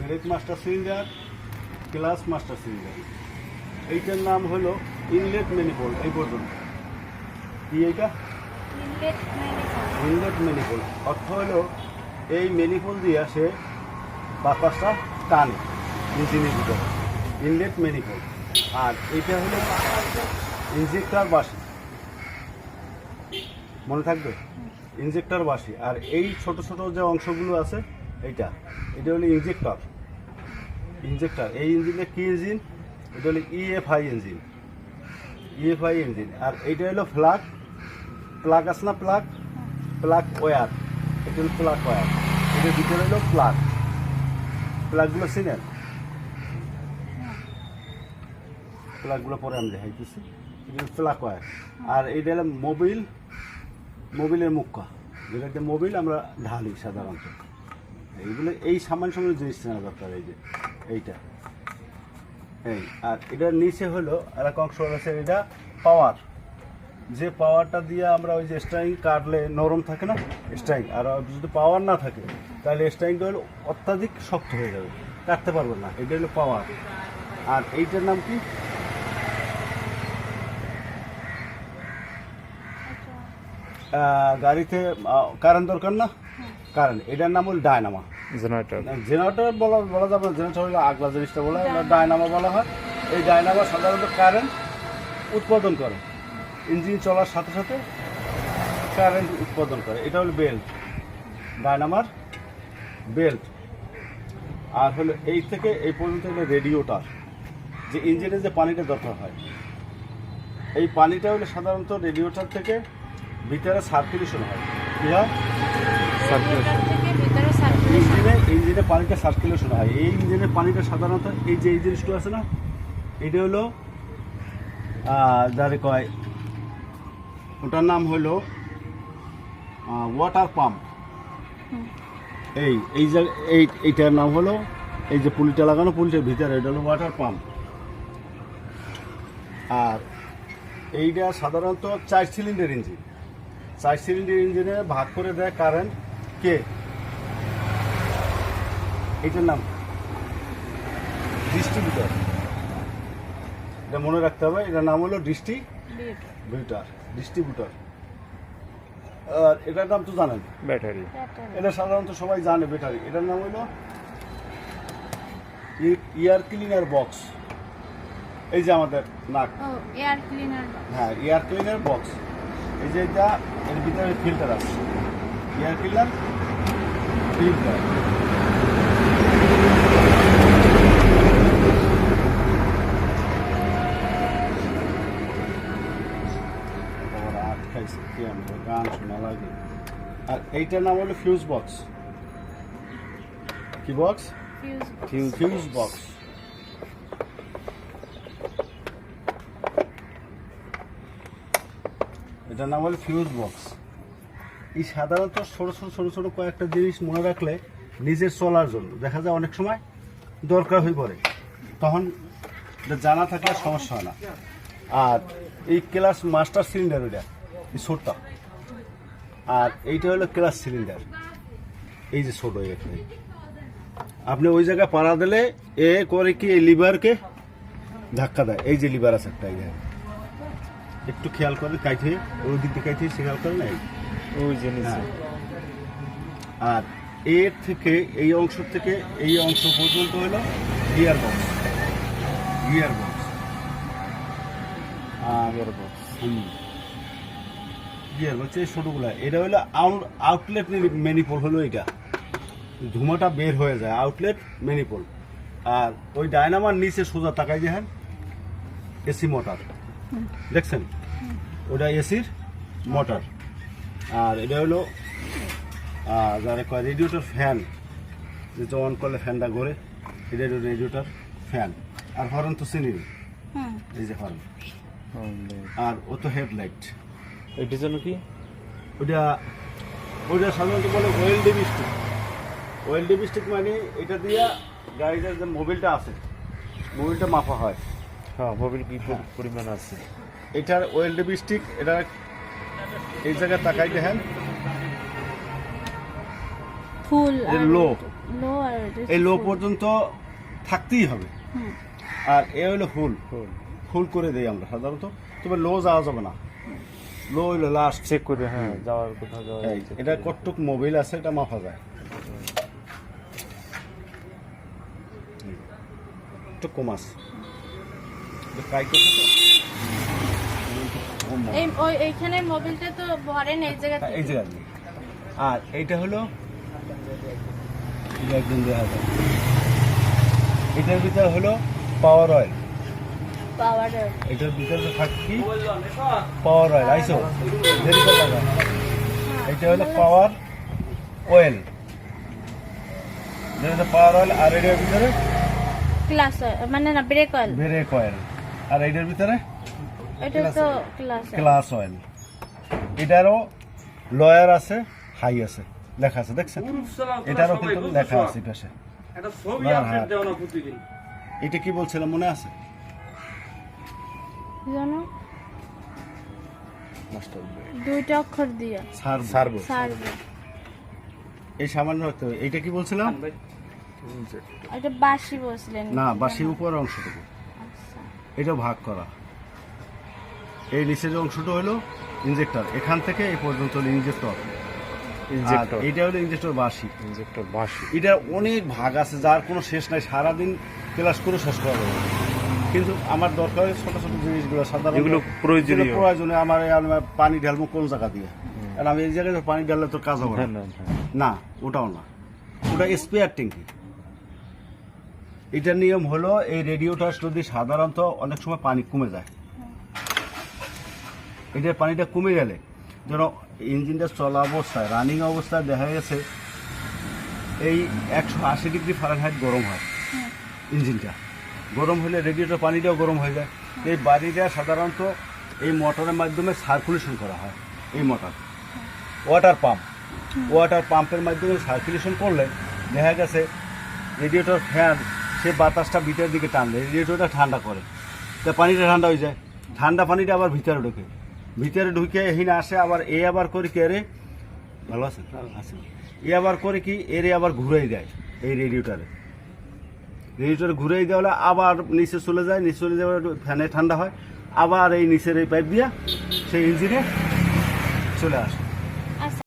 Break master cylinder, class master cylinder. এইটার নাম হলো ইনলেট ম্যানিফোল্ড। এই পর্যন্ত কি এইটা ইনলেট ম্যানিফোল্ড, অর্থ হলো এই ম্যানিফোল্ড দিয়ে সে বাতাসটা টানে ইঞ্জিনের ভিতরে, ইনলেট ম্যানিফোল্ড। আর এইটা হলো ইনজেক্টর বাসি, মনে থাকবে, ইনজেক্টর বাসি। আর এই ছোট ছোট যে অংশগুলো আছে এটা হলো ইনজেক্টর। এই ইঞ্জিনের কি ইঞ্জিন? এটা হলো ইএফআই ইঞ্জিন, আর এইটা হলো প্লাগ আছে না, প্লাগ ওয়্যার। এটা হলো প্লাগ ওয়্যার, এটার ভিতরে হলো প্লাগগুলো চিনেন? প্লাগগুলো পরে আমি দেখাইতেছি। এটা হলো প্লাগ ওয়্যার। আর এইটা হলো মোবিলের মুখা, যেটাতে মোবিল আমরা ঢালি সাধারণত। এইগুলো এই সামান্য জিনিস চেনা দরকার। এই যে এইটা, আর এটার নিচে হলো আর এক অংশ আছে, এটা পাওয়ার। যে পাওয়ারটা দিয়ে আমরা ওই যে স্ট্রাইং কাটলে নরম থাকে না স্ট্রাইং, আর যদি পাওয়ার না থাকে তাহলে স্ট্রাইংটা হলো অত্যাধিক শক্ত হয়ে যাবে, কাটতে পারবেন না। এটা হলো পাওয়ার। আর এইটার নাম কি? গাড়িতে কারেন্ট দরকার না, কারেন্ট, এটার নাম হলো ডায়নামা। জেনারেটর বলা যাবে না, জেনারেটর হলো আগলা জিনিসটা বলা হয়, ডায়নামা বলা হয়। এই ডায়নামা সাধারণত কারেন্ট উৎপাদন করে, ইঞ্জিন চলার সাথে সাথে কারেন্ট উৎপাদন করে। এটা হলো বেল্ট, ডায়নামার বেল্ট। আর হলো এই থেকে এই পর্যন্ত হলো রেডিওটার, যে ইঞ্জিনে যে পানিটা দরকার হয়, এই পানিটা হলো সাধারণত রেডিওটার থেকে ভিতরে সার্কুলেশন হয়। কি হয়? ইঞ্জিনে পানিটা সার্কুলেশন হয়। এই ইঞ্জিনের পানিটা সাধারণত এই যে এই জিনিসটা আছে না, এটা হলো যারে কয়, ওটার নাম হলো ওয়াটার পাম্প। এইটার নাম হলো, এই যে পুলিটা লাগানো, পুলিটার ভিতরে এটা হলো ওয়াটার পাম্প। আর এইটা সাধারণত 4 সিলিন্ডার ইঞ্জিন। 4 সিলিন্ডার ইঞ্জিনে ভাগ করে দেয় কারেন্ট কে? এইটার নাম ডিস্ট্রিবিউটর। এটা মনে রাখতে হবে, এটার নাম হলো ডিস্ট্রিবিউটর। আর এটার নাম তো জানেন, ব্যাটারি। এটা সাধারণত সবাই জানে, ব্যাটারি। এটার নাম হলো এয়ার ক্লিনার বক্স। এই যে আমাদের নাক, এয়ার ক্লিনার, হ্যাঁ, এয়ার ক্লিনার বক্স। এই যে এটা, এর ভিতরে ফিল্টার আছে, এয়ার ক্লিনার ফিল্টার। গান শোনা লাগে। আর এইটার নাম হলো ফিউজ বক্স। কি বক্স? Fuse box. এটার নাম হলো ফিউজ বক্স। এই সাধারণত ছোট ছোট কয়েকটা জিনিস মনে রাখলে নিজের চলার জন্য দেখা যায় অনেক সময় দরকার হয়ে পড়ে, তখন জানা থাকলে সমস্যা হয় না। আর এই ক্লাস মাস্টার সিলিন্ডার, ওইটা এই ছোটটা। আর এইটা হলো ক্লাস সিলিন্ডার, এই যে ছোট। এখানে আপনি ওই জায়গায় পাড়া দিলে এ করে কি এই লিভারকে ধাক্কা দেয়। এই যে লিভার আছে একটা, একটু খেয়াল করেন, কাইতে ওই দিক দিয়ে কাইতে খেয়াল করেন না, ওই জিনিস। আর এর থেকে এই অংশ থেকে এই অংশ পর্যন্ত হলো গিয়ার বক্স। এই ছোটগুলা, এটা হলো আউটলেট ম্যানিফোল্ড। হলো এটা ধুমাটা বের হয়ে যায়, আউটলেট ম্যানিফোল্ড। আর ওই ডায়নামার নিচে সোজা তাকাই দেখেন এসি মোটর, দেখছেন? ওটা এসির মোটর। আর এটা হলো যারা কয় রেডিওটার ফ্যান, যেটা অন করলে ফ্যানটা ঘোরে, এটা হলো রেডিওটার ফ্যান। আর হর্ন তো চিনি, এই যে হর্ন। আর ও তো হেডলাইট। এটির জন্য কি? ওটা সাধারণত বলে ওয়েল ডিভিস্টিক। মানে এটা দিয়ে গাড়িটার যে মোবিলটা আছে, মোবিলটা মাপা হয়। হ্যাঁ, মোবিল কি পরিমাণ আছে এটার ওয়েল ডিভিস্টিক। এটা এই জায়গায় তাকাই দেখেন, ফুল লো লো আর এই লো পর্যন্ত থাকতেই হবে। আর এ হলো ফুল, ফুল করে দেই আমরা সাধারণত, তবে লো যাওয়া যাবে না, লো হইলো লাস্ট। চেক করে, হ্যাঁ, যাওয়ার কোথাও যাওয়ার check এটা করে। কতটুক মোবাইল আছে এটা মাপা যায়, একটু কম আছে ট্রাই করতে তো। এই ওই এইখানে মোবিলটা তো ভরেন এই জায়গা থেকে। এই জায়গা দিয়ে। আর এইটা হলো এটা একদম দেখা যায়, এটার ভিতরে হলো পাওয়ার অয়েল, পাওয়ার এটার ভিতরে থাকি পাওয়ার অয়েল। আইসো দেরি করে লাগা। এটা হলো পাওয়ার অয়েল, যেটা পাওয়ার অয়েল। আর এটার ভিতরে ক্লাস মানে না ব্রেক অয়েল, ব্রেক অয়েল। আর এটার ভিতরে এটা তো ক্লাস ক্লাস অয়েল। এটারও লয়ার আছে, হাই আছে, লেখা আছে, দেখছেন? এটারও কিন্তু লেখা আছে পাশে। এটা কি বলছিলাম মনে আছে? জানো দুইটা অক্ষর দিয়ে সার্ভো। সার্ভো। এই সামান্য হতে এইটা কি বলছিলাম? এটা বাসি বসলেন না, বাসির উপর অংশটুকু আচ্ছা। এটা ভাগ করা। এই নিচের অংশটা হলো ইনজেক্টর, এখান থেকে এই পর্যন্ত হলো ইনজেক্টর। ইনজেক্টর, এইটা হলো ইনজেক্টর বাসি। ইনজেক্টর বাসি। এটার অনেক ভাগ আছে, যার কোনো শেষ নাই, সারাদিন ক্লাস করে শেষ করা যাবে না। কিন্তু আমার দরকার ছোট ছোট জিনিসগুলো সাধারণত যেগুলো প্রয়োজনীয়। প্রয়োজনে আমার পানি ঢালবো কোন জায়গা দিয়ে, আর আমি এই জায়গায় পানি ঢাললে তো কাজ হবে হ্যাঁ, না। না, না, ওটাও না, ওটা স্পেয়ার ট্যাঙ্কি। এটার নিয়ম হলো এই রেডিওটা যদি সাধারণত অনেক সময় পানি কমে যায়, এটার পানিটা কমে গেলে যেন ইঞ্জিনটা চলা অবস্থায়, রানিং অবস্থায় দেখা গেছে এই 180 ডিগ্রি ফারেনহাইট গরম হয় ইঞ্জিনটা। গরম হলে রেডিওটার পানিটাও গরম হয়ে যায়। এই পানিটা সাধারণত এই মোটরের মাধ্যমে সার্কুলেশন করা হয়। এই মোটর ওয়াটার পাম্পের মাধ্যমে সার্কুলেশন করলে দেখা গেছে রেডিয়েটর ফ্যান সে বাতাসটা ভিতরের দিকে টানলে রেডিয়েটরটা ঠান্ডা করে, তা পানিটা ঠান্ডা হয়ে যায়। ঠান্ডা পানিটা আবার ভিতরে ঢুকে এখানে আসে। আবার এ আবার করে কি এরে ভালো আছে আছে এ আবার করে কি এরে আবার ঘুরাই দেয় এই রেডিয়েটরে ঘুরাই দেওয়া হলে আবার নিচে চলে যায়, নিচে চলে যাওয়ার ফ্যানে ঠান্ডা হয়, আবার এই নিচের এই পাইপ দিয়া সেই ইঞ্জিনে চলে আসে।